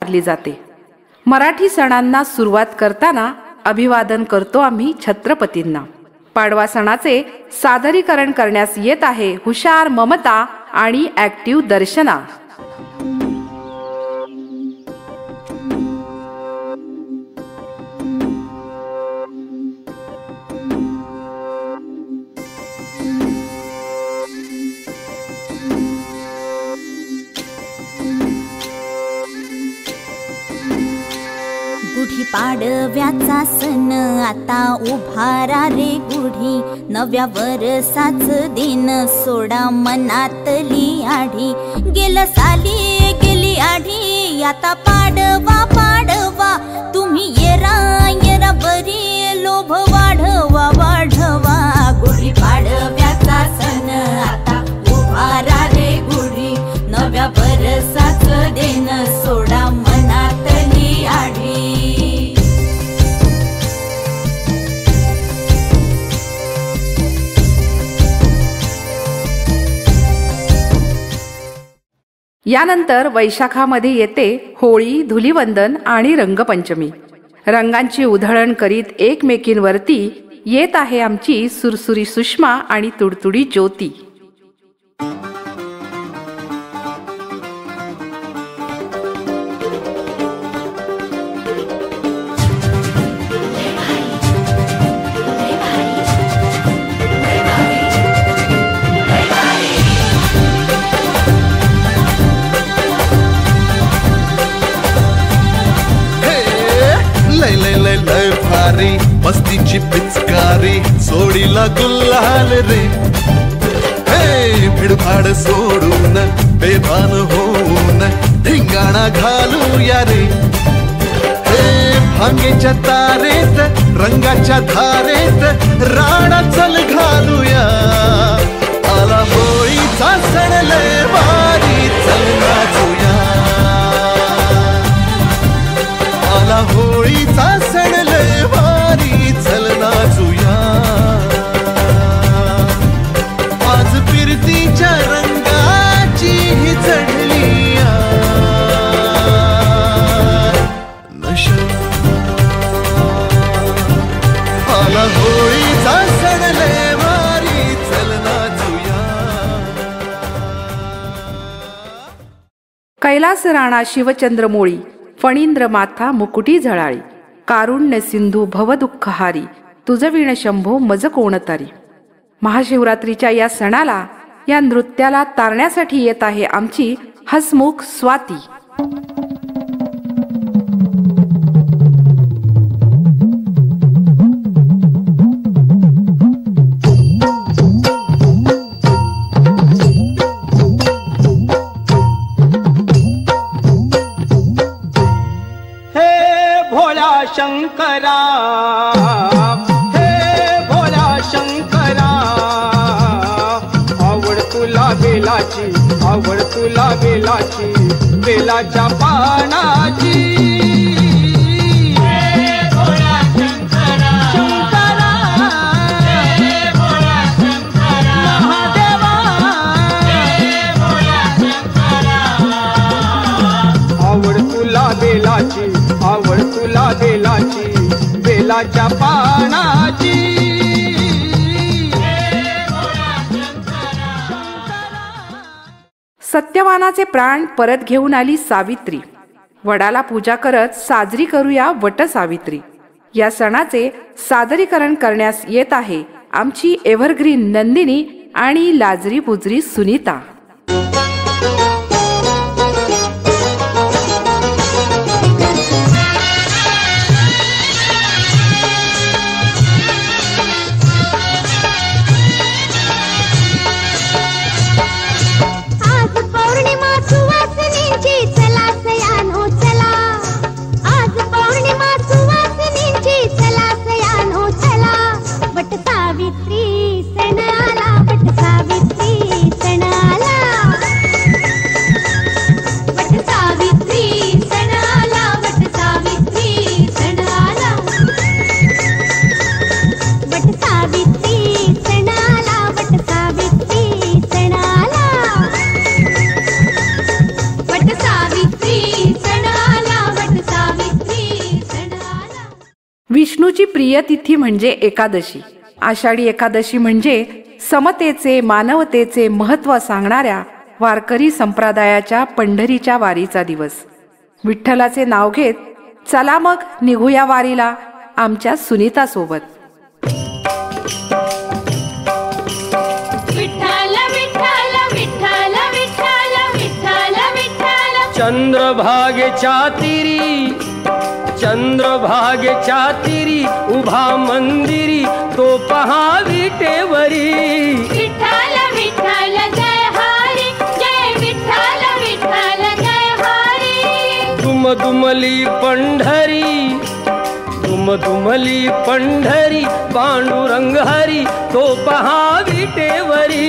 मानली जाते. मराठी सणांना सुरुवात करताना अभिवादन करतो आम्ही छत्रपतींना. पाडवा सणाचे सादरीकरण करण्यास येत आहे हुशार ममता आणि ऍक्टिव्ह दर्शना. गुढी पाडव्याचा सण आता उभारा रे गुढी, नव्या वर्षाच दिन सोडा मनातली आढी. गेलं साली गेली आढी आता पाडवा पाडवा, तुम्ही येरा येरा बरी लोभ वाढवा वाढवा. गुढी पाडव्याचा सण आता उभारा रे गुढी, नव्या वर्षाच दिन सोडा मनातली आढी. यानंतर वैशाखामध्ये येते होळी, धुलीवंदन आणि रंगपंचमी. रंगांची उधळण करीत एकमेकींवरती येत आहे आमची सुरसुरी सुषमा आणि तुडतुडी ज्योती. मस्तीची पिचकारी सोडीला गुल्हाल रे, हे भिडभाड सोडून बेभान होऊन धिंगाणा घालूया रे. हे भांगेच्या तारेत रंगाच्या धारेत राणा चल घालूया. आला होळीचा सण लय भारी चल नाचूया. आला होळीचा सण लय भारी चल नाचूया. आज फिरतीच्या रंगाची ही चढली नशा. आला होळीचा सण लय भारी चल नाचूया. कैलास राणा शिवचंद्र मोळी, फणींद्र माथा मुकुटी झळाळी, कारुण्य सिंधू भवदुःखहारी, तुझविण शंभो मज कोणतारी. महाशिवरात्रीच्या या सणाला, या नृत्याला तारण्यासाठी येत आहे आमची हसमुख स्वाती. शंकरा हे भोला शंकरा, आवड तुला बेलाची, आवड तुला बेलाची, बेलाच्या पानाची. हे भोला शंकरा शंकरा, हे भोला शंकरा महादेवा, हे भोला शंकरा. आवड तुला बेलाची, आवड तुला बेलाची, बेलाच्या पानाची. सत्यवानाचे प्राण परत घेऊन आली सावित्री. वडाला पूजा करत साजरी करूया वट सावित्री. या सणाचे सादरीकरण करण्यास येत आहे आमची एव्हरग्रीन नंदिनी आणि लाजरी बुजरी सुनीता. सावित्री सण आला, वट सावित्री सण आला. विष्णूची प्रिय तिथी म्हणजे एकादशी. आषाढी एकादशी म्हणजे समतेचे मानवतेचे महत्त्व सांगणाऱ्या वारकरी संप्रदायाच्या पंढरीच्या वारीचा दिवस. विठ्ठलाचे नाव घेत चला मग निघूया वारीला आमच्या सुनीता सोबत. चंद्रभागेच्या तिरी उभा मंदिरी तो पहा विटेवरी. विठ्ठल विठ्ठल जय हरी जय विठ्ठल विठ्ठल जय हरी. दुमदुमली पंढरी पांडुरंग हरी तो पहा विटेवरी.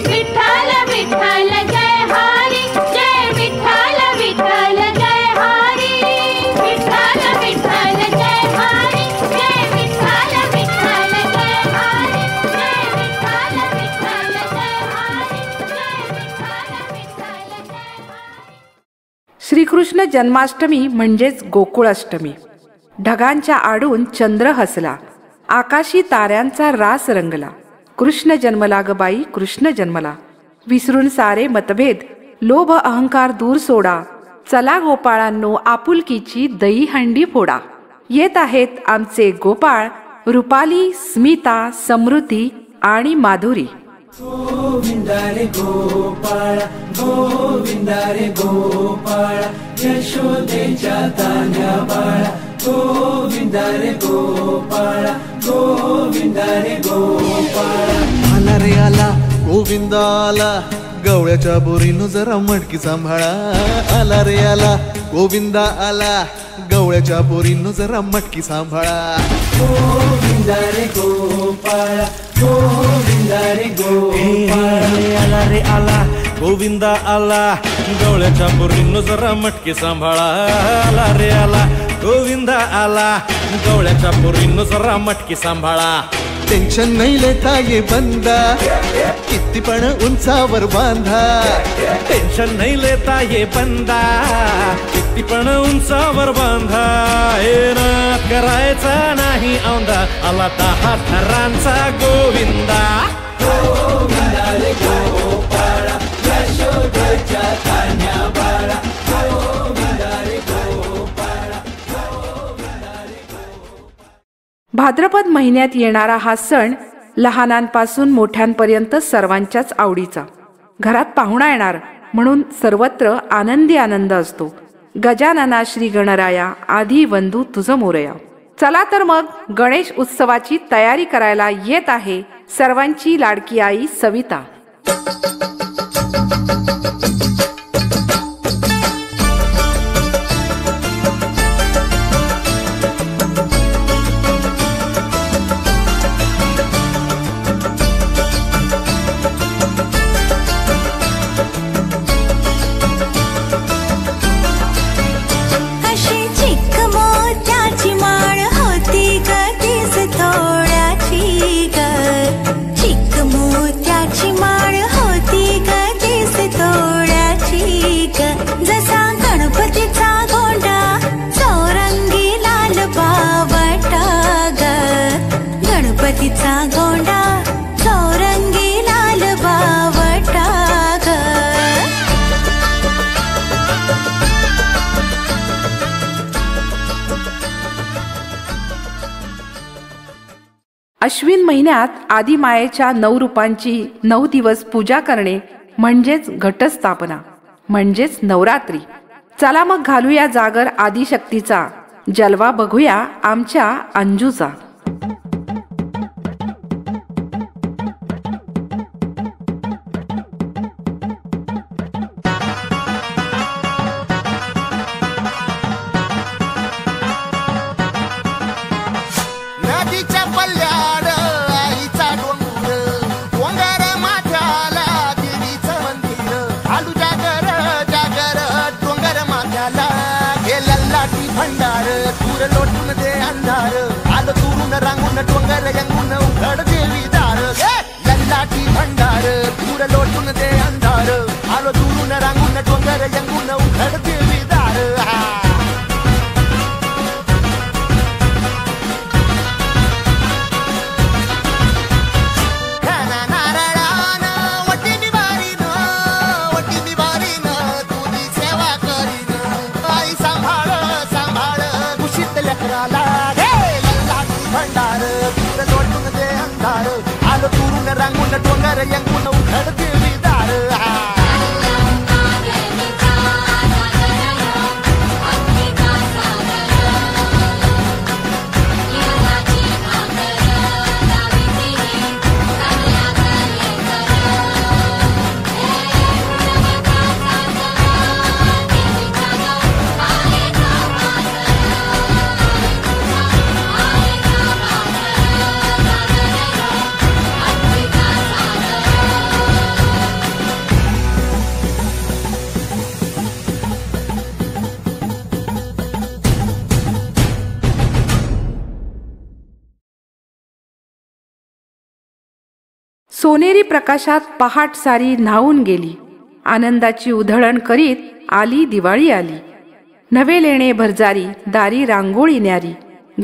विठ्ठल विठ्ठल जय हरी जय विठ्ठल विठ्ठल जय हरी. विठ्ठल विठ्ठल जय हरी जय विठ्ठल विठ्ठल जय हरी. जय विठ्ठल विठ्ठल जय हरी जय विठ्ठल विठ्ठल जय हरी. श्रीकृष्ण जन्माष्टमी म्हणजेच गोकुळाष्टमी. ढगांच्या आडून चंद्र हसला, आकाशी ताऱ्यांचा रास रंगला. कृष्ण जन्मला ग बाई कृष्ण जन्मला. विसरून सारे मतभेद लोभ अहंकार दूर सोडा. चला गोपाळांनो आपुलकीची दहीहंडी फोडा. येत आहेत आमचे गोपाळ रुपाली, स्मिता, समृद्धी आणि माधुरी. गोविंदा रे गोपाळा गोविंदा रे गोपाळा यशोदेच्या तान्या बाळा. गोविंदा रे गोपाळा गोविंदा रे गोपाळा. आला रे आला गोविंदा आला गवळ्याच्या बोरीनं जरा मटकी सांभाळा. आला रे आला गोविंदा आला गवळ्याच्या बोरीनं जरा मटकी सांभाळा. गोविंदा रे गोपाळा गोविंदा रे गोपाळा. आला रे आला गोविंदा आला गवळ्याच्या बोरीनं जरा मटकी सांभाळा. आला रे आला गोविंदा आला गवळ्याच्या बोरीनं जरा मटकी सांभाळा. टेन्शन नाही लेता ये बंदा किती पण उंचावर बांधा. टेन्शन नाही लेता ये बंदा किती पण उंचावर बांधा. हे नाद करायचा नाही औंधा आला 10 थरांचा गोविंदा. गोविंदा रे गोपाळा यशोदेच्या तान्या बाळा. गोविंदा रे गोपाळा गोविंदा रे गोपाळा. भाद्रपद महिन्यात येणारा हा सण लहानांपासून मोठ्यांपर्यंत सर्वांच्याच आवडीचा. घरात पाहुणा येणार म्हणून सर्वत्र आनंदी आनंद असतो. गजानना श्री गणराया आधी वंदू तुझ मोरया. चला तर मग गणेश उत्सवाची तयारी करायला येत आहे सर्वांची लाडकी आई सविता. अश्विन महिन्यात आदी मायेच्या 9 रूपांची 9 दिवस पूजा करणे म्हणजेच घटस्थापना म्हणजेच नवरात्री. चला मग घालूया जागर आदिशक्तीचा. जलवा बघूया आमच्या अंजूचा. नदीच्या पल्ल्याड आईचा डोंगर डोंगर माथ्याला देवीचं मंदिर. आलू जागर जागर डोंगर माथ्याला गेला लाटी भंडार. दूर लोटून दे अंधार आलं दुरून रांगून डोंगर यंगून उघड देवी दार. लाटी भंडार दूर लोटून दे अंधार आलं दुरून रांगून डोंगर यंगून उघड देवी दार. रांगून डोंगर यंगून उघडतील दार सोनेरी प्रकाशात पहाट सारी न्हावून गेली, आनंदाची उधळण करीत आली दिवाळी आली. नवे लेणे भरजारी, दारी रांगोळी न्यारी,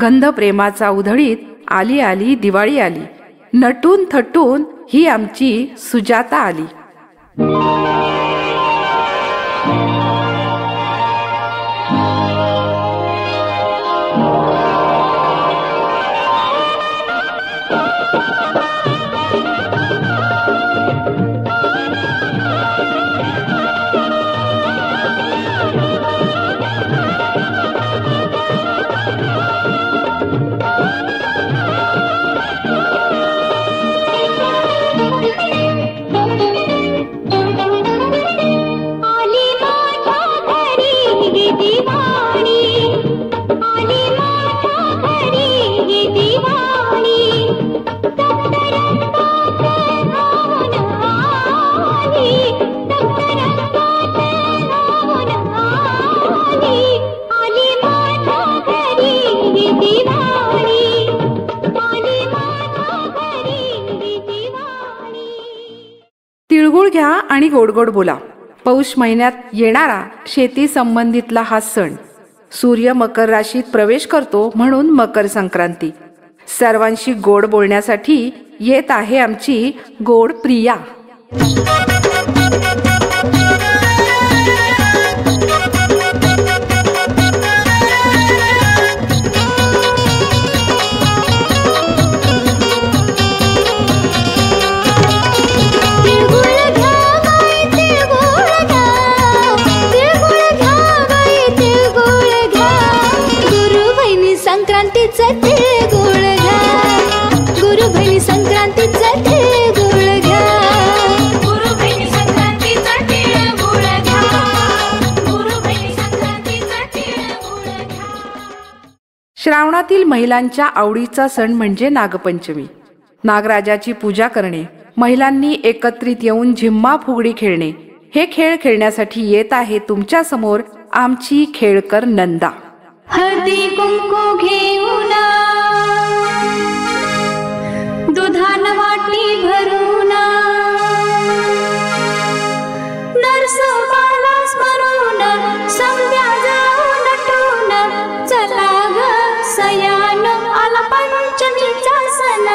गंध प्रेमाचा उधळीत आली आली दिवाळी आली. नटून थटून ही आमची सुजाता आली. तिळगुळ घ्या आणि गोड गोड बोला. पौष महिन्यात येणारा शेती संबंधितला हा सण. सूर्य मकर राशीत प्रवेश करतो म्हणून मकर संक्रांती. सर्वांशी गोड बोलण्यासाठी येत आहे आमची गोड प्रिया. संक्रांतीचा तिळगुळ घ्या, गुरु बहिणी संक्रांतीचा तिळगुळ घ्या, गुरु बहिणी संक्रांतीचा तिळगुळ घ्या, गुरु बहिणी संक्रांतीचा तिळगुळ घ्या. श्रावणातील महिलांच्या आवडीचा सण म्हणजे नागपंचमी. नागराजाची पूजा करणे, महिलांनी एकत्रित येऊन झिम्मा फुगडी खेळणे. हे खेळ खेळण्यासाठी येत आहे तुमच्या समोर आमची खेळकर नंदा. हळदी कुंकू घेऊन दुधान वाटी भरून नरसोबाला स्मरून संध्या जाऊन नटून चला ग सयान आला पंचमीचा सण.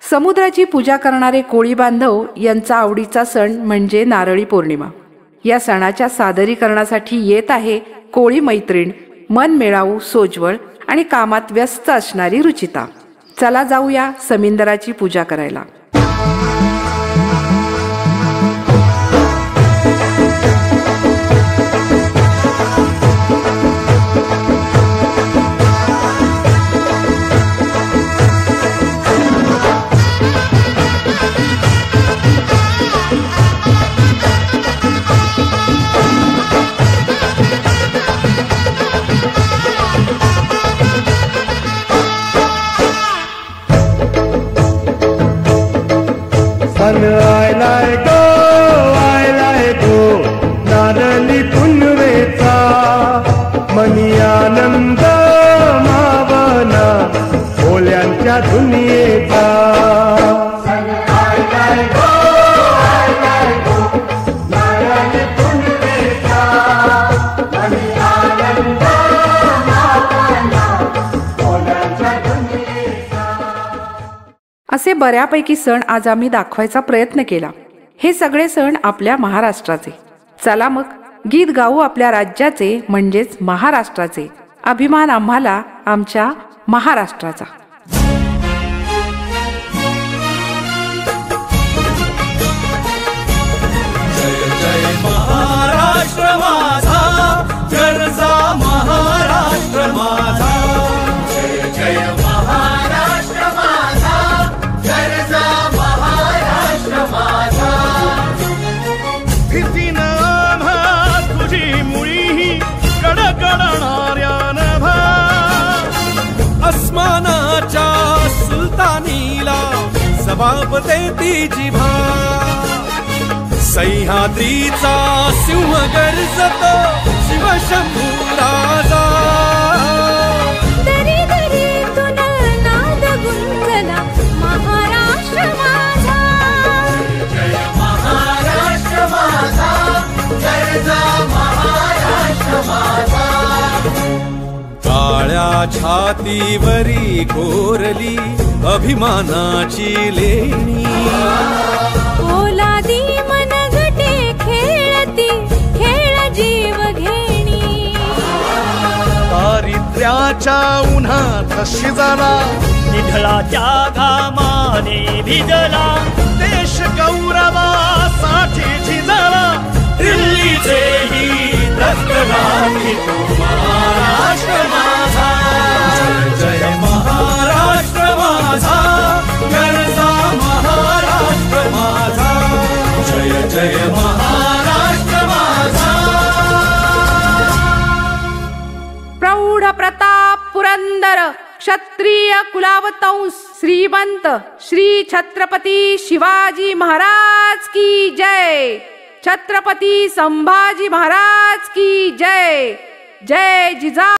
समुद्राची पूजा करणारे कोळी बांधव यांचा आवडीचा सण म्हणजे नारळी पौर्णिमा. या सणाच्या सादरीकरणासाठी येत आहे कोळी मैत्रीण, मनमिळावू, सोज्वळ आणि कामात व्यस्त असणारी रुचिता. चला जाऊया समिंदराची पूजा करायला. असे बऱ्यापैकी सण आज आम्ही दाखवायचा प्रयत्न केला. हे सगळे सण आपल्या महाराष्ट्राचे. चला मग गीत गाऊ आपल्या राज्याचे म्हणजेच महाराष्ट्राचे. अभिमान आम्हाला आमच्या महाराष्ट्राचा. महाराष्ट्र माझा गरजा महाराष्ट्र माझा. जय जय महाराष्ट्र माझा गरजा महाराष्ट्र माझा. भीतीनं आम्हा तुझी मुळी कडकडणाऱ्या नभा. अस्मानाच्या सुलतानीला जबाब देती जिभा. सह्याद्रीचा सिंह गर्जतो शिवशंभू राजा. दरी दरीतून नाद गुंजला महाराष्ट्र माझा. जय महाराष्ट्र माझा गरजा महाराष्ट्र माझा. काळ्या छातीवरी कोरली अभिमानाची लेणी. ओलादी मनगटे खेळती खेळ जीव घेणी. दारिद्र्याच्या उन्हात शिजला निधळाच्या घामाने भिजला. देश गौरवासाठी झिजला. दिल्लीचेही रक्तदानी तो महाराष्ट्र माझा. जय जय महाराष्ट्र माझा गरजा महाराष्ट्र माझा. जय जय महाराष्ट्र माझा. प्रौढ प्रताप पुरंदर क्षत्रिय कुलावतंस श्रीमंत श्री छत्रपती शिवाजी महाराज की जय. छत्रपती संभाजी महाराज की जय. जय जिजा.